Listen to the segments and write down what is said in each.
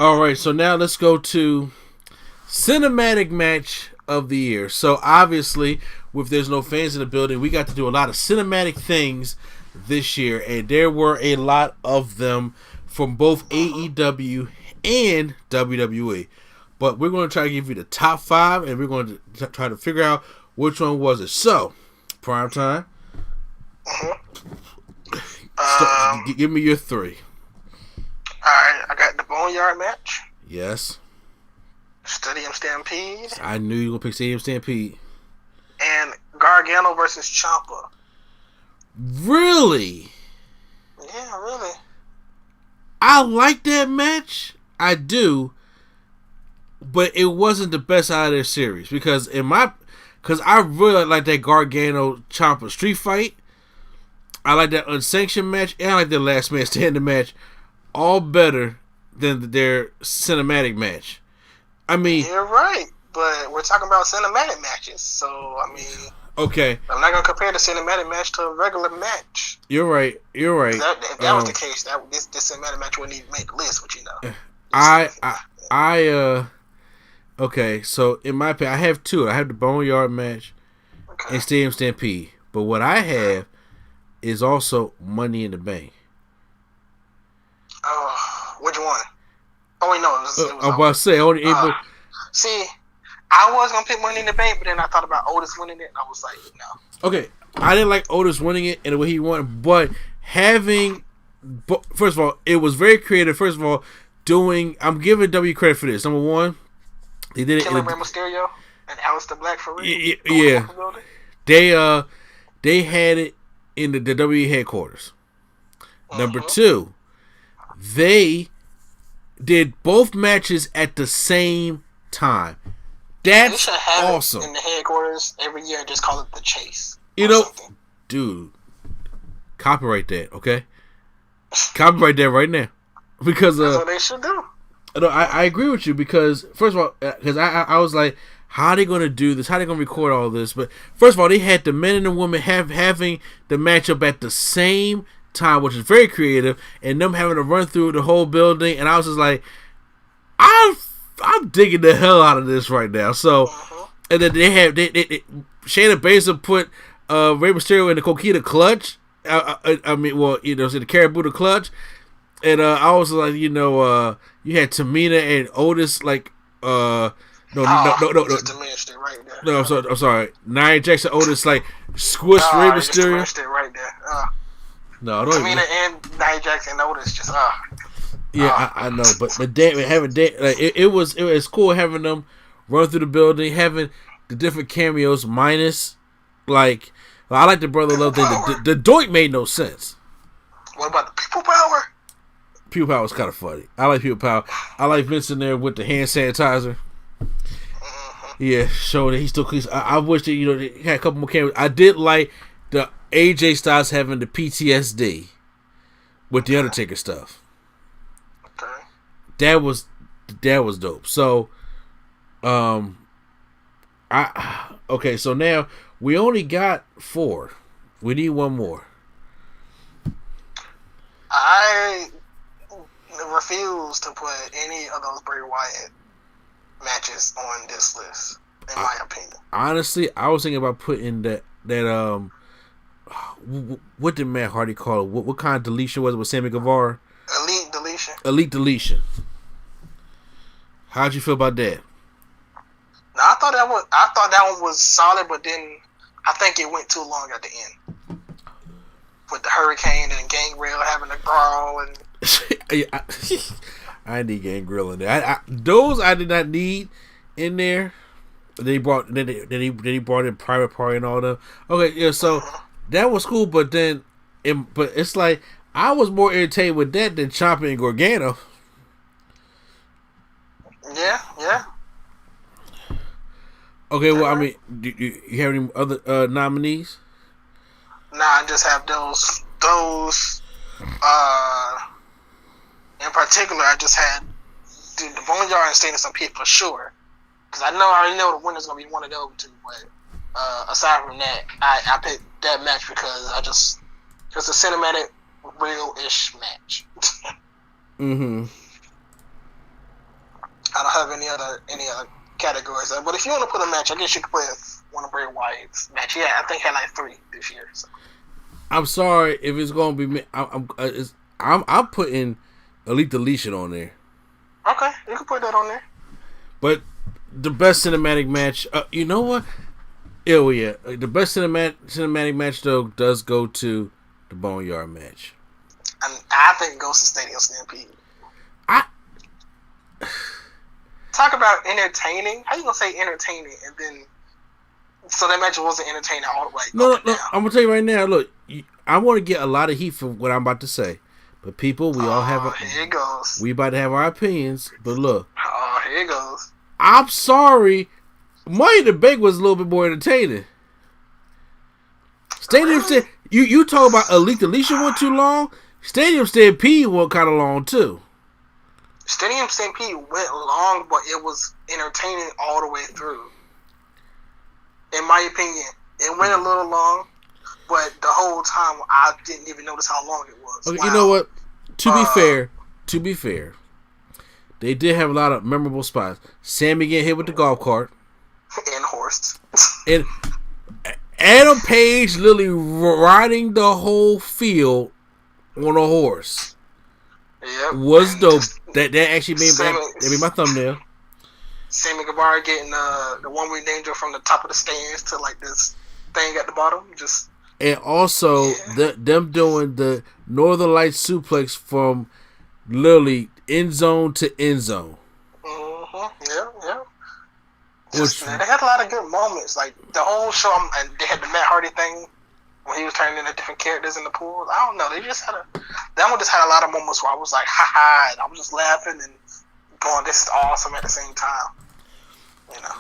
All right, so now let's go to cinematic match of the year. So obviously, with there's no fans in the building, we got to do a lot of cinematic things this year, and there were a lot of them from both AEW and WWE. But we're going to try to give you the top 5, and we're going to try to figure out which one was it. So, prime time. Give me your 3. Alright, I got the Boneyard match. Yes. Stadium Stampede. I knew you were going to pick Stadium Stampede. And Gargano versus Ciampa. Really? Yeah, really. I like that match. I do. But it wasn't the best out of their series. Because I really like that Gargano Ciampa street fight. I like that unsanctioned match. And I like their last man standing match. All better than their cinematic match. I mean, you're right, but we're talking about cinematic matches, so I mean, okay, I'm not gonna compare the cinematic match to a regular match. You're right. If that was the case, this cinematic match wouldn't even make the list. But you know, okay. So in my opinion, I have 2. I have the Boneyard match and Stadium Stampede. But what I have is also Money in the Bank. Oh, which one? Oh wait, no. It was I'm about to say only April. See, I was gonna pick Money in the Bank, but then I thought about Otis winning it, and I was like, no. Okay, I didn't like Otis winning it and the way he won, but first of all, it was very creative. First of all, I'm giving W credit for this. Number 1, they did it. Killing Rey Mysterio and Aleister Black for real. Yeah. They had it in the WWE headquarters. Number 2. They did both matches at the same time. That's they should have awesome. It in the headquarters every year and just call it the Chase. You know, dude, copyright that, okay? Copyright that right now, because that's what they should do. No, I agree with you because first of all, because I was like, how are they going to do this? How are they going to record all this? But first of all, they had the men and the women having the matchup at the same time, which is very creative, and them having to run through the whole building, and I was just like, I'm digging the hell out of this right now. So, and then they Shayna Baszler put Rey Mysterio in the Coquina clutch. I mean, well, you know, in the Caribou clutch, and I was like, you know, you had Tamina and Otis like, no, diminished it right there. No, I'm sorry. Nia Jax and Otis like squished Rey Mysterio. Diminished it right there. No, I don't. Tamina and Nia Jax and Otis just Yeah, I know, but having like it was cool having them run through the building, having the different cameos minus like I like the Brother Love thing. The doink made no sense. What about the People Power? People Power was kind of funny. I like People Power. I like Vince in there with the hand sanitizer. Yeah, showing that he still cleans. I wish that they had a couple more cameos. I did like the AJ Styles having the PTSD with the Undertaker stuff. That was dope. So, okay. So now we only got 4. We need 1 more. I refuse to put any of those Bray Wyatt matches on this list. In my opinion, honestly, I was thinking about putting that what did Matt Hardy call it? What kind of deletion was it with Sammy Guevara? Elite deletion. Elite deletion. How'd you feel about that? Now, I thought that one was solid, but then I think it went too long at the end with the Hurricane and Gangrel having a brawl and. I need Gangrel in there. Those I did not need in there. Then he brought in Private Party and all that. Okay, yeah, so that was cool, but it's like I was more irritated with that than Ciampa and Gargano. Yeah. Okay, well, I mean, do you have any other nominees? Nah, I just have those. In particular, I just had the Boneyard and Stadium Stampede for sure. Because I already know the winner's going to be one of those two. But aside from that, I picked that match because it's a cinematic, real-ish match. any other categories. But if you want to put a match, I guess you could put one of Bray Wyatt's match. Yeah, I think he had like 3 this year. So. I'm sorry if it's gonna be. I'm putting Elite Deletion on there. Okay, you can put that on there. But the best cinematic match, you know what? Oh yeah, the best cinematic match though does go to the Boneyard match. I think it goes to Stadium Stampede. Talk about entertaining. How you gonna say entertaining and then so that match wasn't entertaining all the way? No. I'm gonna tell you right now. Look, I want to get a lot of heat for what I'm about to say, but people, we all have. Here it goes. We about to have our opinions, but look. Oh, here it goes. I'm sorry. Money in the Bank was a little bit more entertaining. Stadium Stampede. You talk about Elite Deletion went too long. Stadium Stampede went kind of long too. Stadium Stampede went long, but it was entertaining all the way through. In my opinion, it went a little long, but the whole time I didn't even notice how long it was. Okay, wow. You know what? To be fair, they did have a lot of memorable spots. Sammy getting hit with the golf cart. And horse. And Adam Page literally riding the whole field on a horse. Yep. Was dope. That actually made my thumbnail. Sammy Guevara getting the one-wing danger from the top of the stands to like this thing at the bottom. And also them doing the Northern Lights suplex from literally end zone to end zone. Mm-hmm. Yeah. They had a lot of good moments. Like the whole show, and they had the Matt Hardy thing when he was turning into different characters in the pool. I don't know. They just had that one just had a lot of moments where I was like, ha ha, and I was just laughing and going, this is awesome at the same time. You know.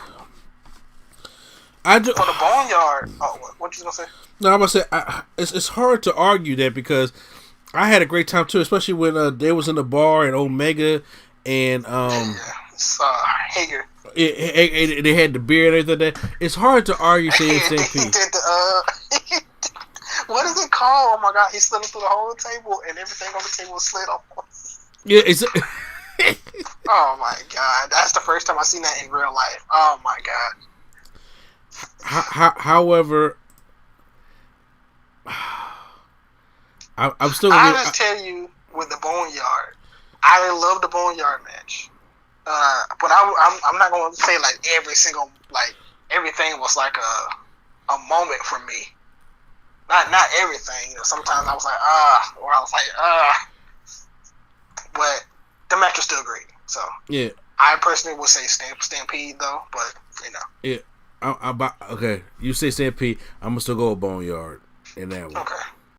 For the Boneyard, what you gonna say? No, I'm gonna say it's hard to argue that because I had a great time too, especially when they was in the bar and Omega and Hager. They had the beer and everything. It's hard to argue saying He did what is it called? Oh my god, he slid through the whole table and everything on the table slid off. Yeah, it's. Oh my god, that's the first time I seen that in real life. Oh my god. However, I'm still. I'll just tell you with the Boneyard, I love the Boneyard match. But I'm not going to say like everything was like a moment for me. Not everything. You know, sometimes I was like or I was like but the match was still great. So yeah, I personally would say Stampede though, but you know. Yeah, okay. You say Stampede, I'm gonna still go with Boneyard in that one. Okay.